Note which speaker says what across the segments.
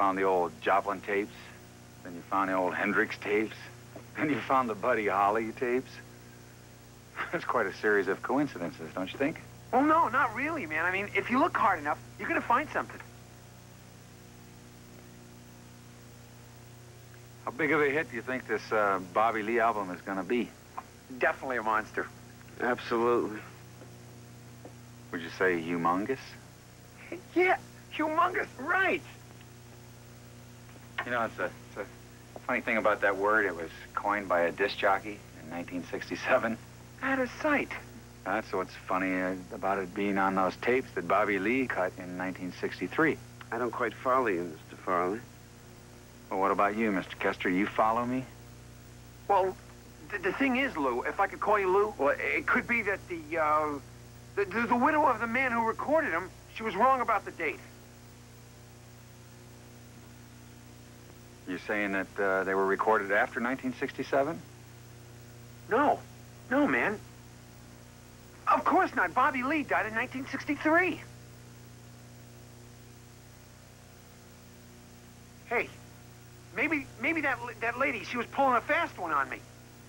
Speaker 1: found the old Joplin tapes. Then you found the old Hendrix tapes. Then you found the Buddy Holly tapes. That's quite a series of coincidences, don't you think?
Speaker 2: Well, no, not really, man. I mean, if you look hard enough, you're gonna find something.
Speaker 1: How big of a hit do you think this Bobby Lee album is gonna be?
Speaker 2: Definitely a monster.
Speaker 3: Absolutely.
Speaker 1: Would you say humongous?
Speaker 2: Yeah, humongous, right.
Speaker 1: You know, it's a funny thing about that word. It was coined by a disc jockey in 1967.
Speaker 2: Out of sight.
Speaker 1: That's what's funny about it being on those tapes that Bobby Lee cut in 1963.
Speaker 3: I don't quite follow you, Mr. Farley.
Speaker 1: Well, what about you, Mr. Kester? You follow me?
Speaker 2: Well, the thing is, Lou, if I could call you Lou, well, it could be that the widow of the man who recorded him, she was wrong about the date.
Speaker 1: You're saying that they were recorded after 1967?
Speaker 2: No, man. Of course not. Bobby Lee died in 1963. Hey, maybe that lady, she was pulling a fast one on me.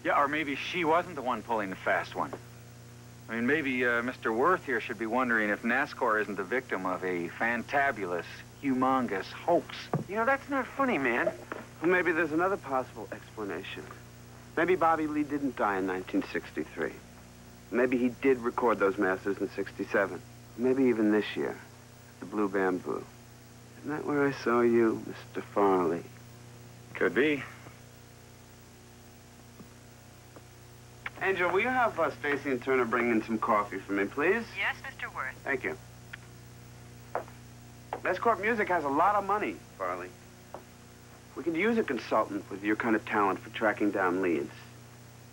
Speaker 1: Yeah, or maybe she wasn't the one pulling the fast one. I mean, maybe Mr. Worth here should be wondering if Nascorp isn't the victim of a fantabulous, humongous hoax.
Speaker 2: You know, that's not funny, man.
Speaker 3: Well, maybe there's another possible explanation. Maybe Bobby Lee didn't die in 1963. Maybe he did record those masters in 67. Maybe even this year, the Blue Bamboo. Isn't that where I saw you, Mr. Farley?
Speaker 1: Could be.
Speaker 3: Angel, will you have Stacy and Turner bring in some coffee for me, please?
Speaker 4: Yes, Mr. Worth.
Speaker 3: Thank you. Nascorp Music has a lot of money, Farley. We could use a consultant with your kind of talent for tracking down leads.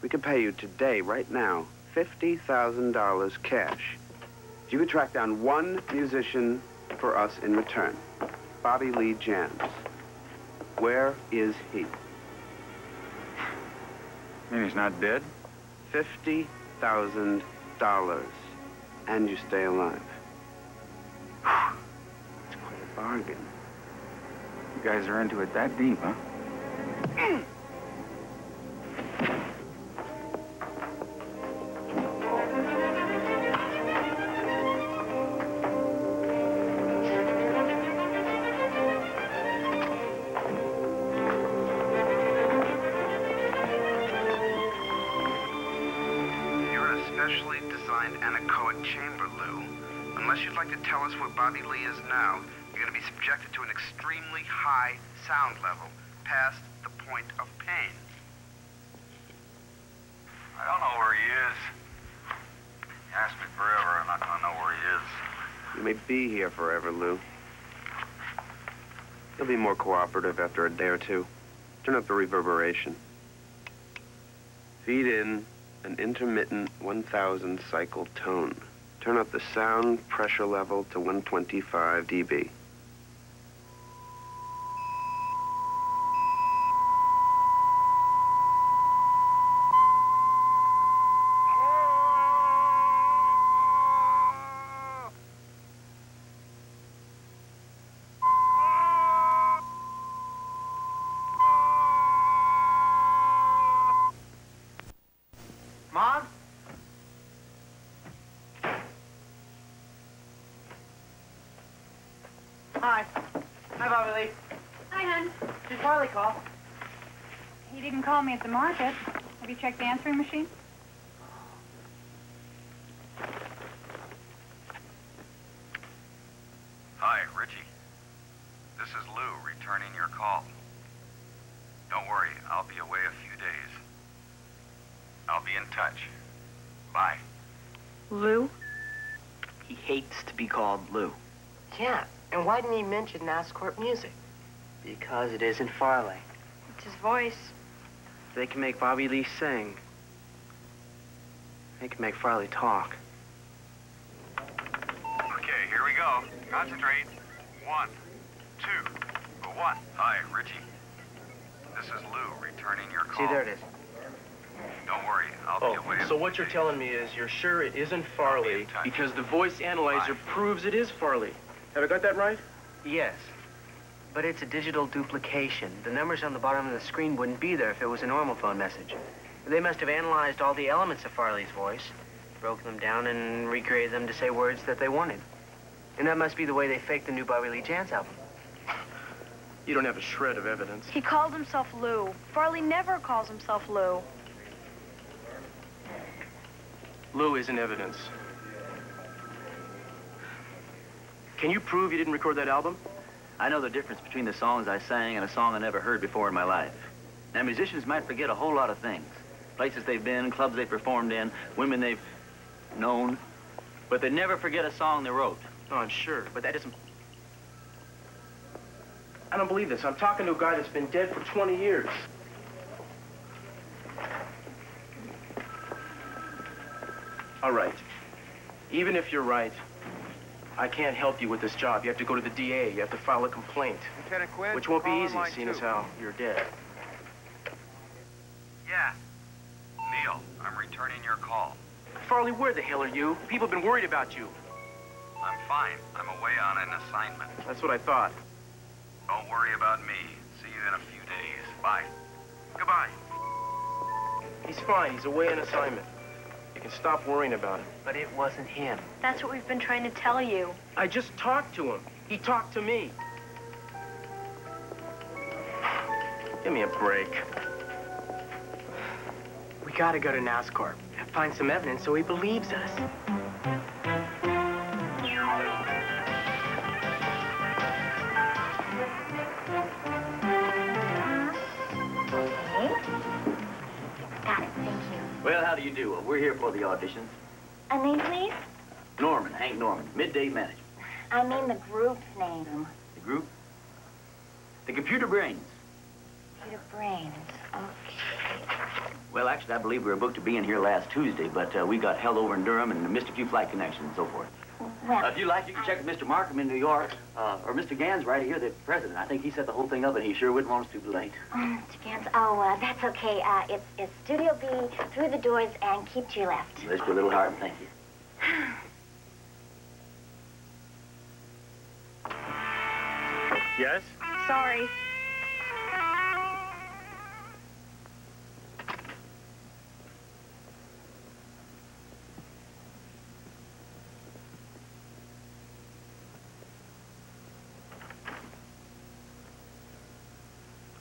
Speaker 3: We could pay you today, right now, $50,000 cash. You could track down one musician for us in return. Bobby Lee Jams. Where is he?
Speaker 1: You mean he's not dead?
Speaker 3: $50,000. And you stay alive. It's quite a bargain.
Speaker 1: You guys are into it that deep, huh?
Speaker 3: Specially designed anechoic chamber, Lou. Unless you'd like to tell us where Bobby Lee is now, you're going to be subjected to an extremely high sound level, past the point of pain.
Speaker 1: I don't know where he is. You ask me forever, I'm not going to know where he is.
Speaker 3: You may be here forever, Lou. You'll be more cooperative after a day or two. Turn up the reverberation. Feed in an intermittent 1,000 cycle tone. Turn up the sound pressure level to 125 dB.
Speaker 2: Mom? Hi. Hi, Bobby Lee.
Speaker 4: Hi, hon.
Speaker 2: Did Farley call?
Speaker 4: He didn't call me at the market. Have you checked the answering machine?
Speaker 1: Hi, Richie. This is Lou returning your call. Don't worry, I'll be away a few days. I'll be in touch. Bye.
Speaker 5: Lou? He hates to be called Lou.
Speaker 6: Yeah, and why didn't he mention Nascorp Music?
Speaker 5: Because it isn't Farley.
Speaker 4: It's his voice.
Speaker 5: They can make Bobby Lee sing. They can make Farley talk.
Speaker 1: Okay, here we go. Concentrate. 1, 2, 1. Hi, Richie. This is Lou returning your call.
Speaker 5: See, there it is.
Speaker 1: Don't worry, I'll be away.
Speaker 7: So what you're telling me is you're sure it isn't Farley because the voice analyzer proves it is Farley. Have I got that right?
Speaker 5: Yes. But it's a digital duplication. The numbers on the bottom of the screen wouldn't be there if it was a normal phone message. They must have analyzed all the elements of Farley's voice, broke them down, and recreated them to say words that they wanted. And that must be the way they faked the new Bobby Lee Chance album.
Speaker 7: You don't have a shred of evidence.
Speaker 8: He called himself Lou. Farley never calls himself Lou.
Speaker 7: Lou isn't evidence. Can you prove you didn't record that album?
Speaker 9: I know the difference between the songs I sang and a song I never heard before in my life. Now, musicians might forget a whole lot of things. Places they've been, clubs they performed in, women they've known. But they never forget a song they wrote.
Speaker 7: No, I'm sure, but that isn't... I don't believe this. I'm talking to a guy that's been dead for 20 years. All right. Even if you're right, I can't help you with this job. You have to go to the DA. You have to file a complaint.
Speaker 2: Lieutenant Quinn,
Speaker 7: Which won't be
Speaker 2: call on
Speaker 7: easy,
Speaker 2: line
Speaker 7: seeing
Speaker 2: 2.
Speaker 7: as how you're dead.
Speaker 1: Yeah. Neil, I'm returning your call.
Speaker 7: Farley, where the hell are you? People have been worried about you.
Speaker 1: I'm fine. I'm away on an assignment.
Speaker 7: That's what I thought.
Speaker 1: Don't worry about me. See you in a few days. Bye. Goodbye.
Speaker 7: He's fine. He's away on assignment. You can stop worrying about him.
Speaker 5: But it wasn't him.
Speaker 8: That's what we've been trying to tell you.
Speaker 7: I just talked to him. He talked to me. Give me a break.
Speaker 5: We gotta go to Nascorp and find some evidence so he believes us.
Speaker 10: Got it, thank you.
Speaker 9: Well, how do you do? We're here for the auditions.
Speaker 10: A name, please?
Speaker 9: Norman, Hank Norman, Midday Management.
Speaker 10: I mean the group's name.
Speaker 9: The group? The Computer Brains.
Speaker 10: Peter Brains. Okay.
Speaker 9: Well, actually, I believe we were booked to be in here last Tuesday, but we got held over in Durham and missed a few flight connections and so forth.
Speaker 10: Well,
Speaker 9: If you like, you can check with Mr. Markham in New York, or Mr. Gans right here, the president. I think he set the whole thing up, and he sure wouldn't want us to be late.
Speaker 10: that's okay. It's Studio B, through the doors, and keep to your left.
Speaker 9: Let's put a little heart and thank you.
Speaker 7: Yes?
Speaker 8: Sorry.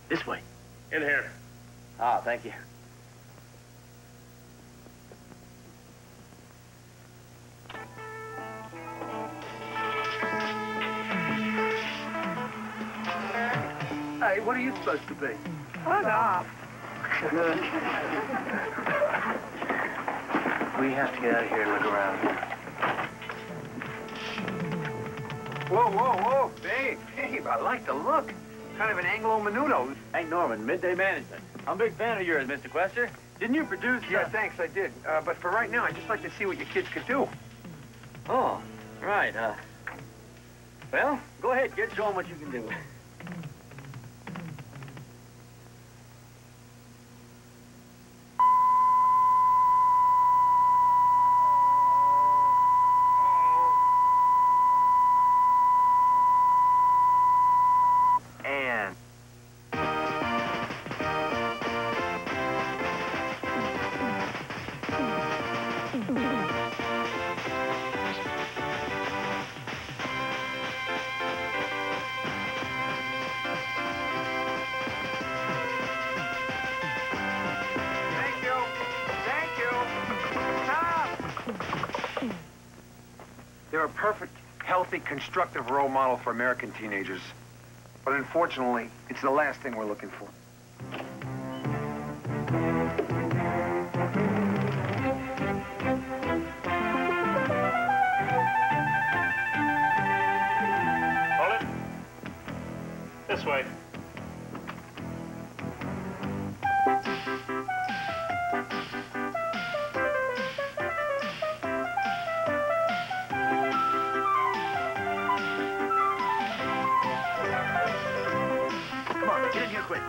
Speaker 9: This way.
Speaker 7: In here.
Speaker 9: Ah, thank you.
Speaker 2: Hey, what are you supposed to be?
Speaker 8: Fuck off.
Speaker 5: We have to get out of here and look around.
Speaker 2: Whoa, whoa, whoa, babe, I like the look. Kind of an Anglo-Menudo.
Speaker 9: Hank Norman, Midday Management. I'm a big fan of yours, Mr. Quester. Didn't you produce...
Speaker 2: Yeah, thanks, I did. But for right now, I'd just like to see what your kids could do.
Speaker 9: Oh, right, well, go ahead, kid. Show them what you can do.
Speaker 5: And...
Speaker 2: Thank you. Thank you. Stop! They're a perfect, healthy, constructive role model for American teenagers. But unfortunately, it's the last thing we're looking for.
Speaker 7: Hold it. This way.
Speaker 9: Come on, get in here quick.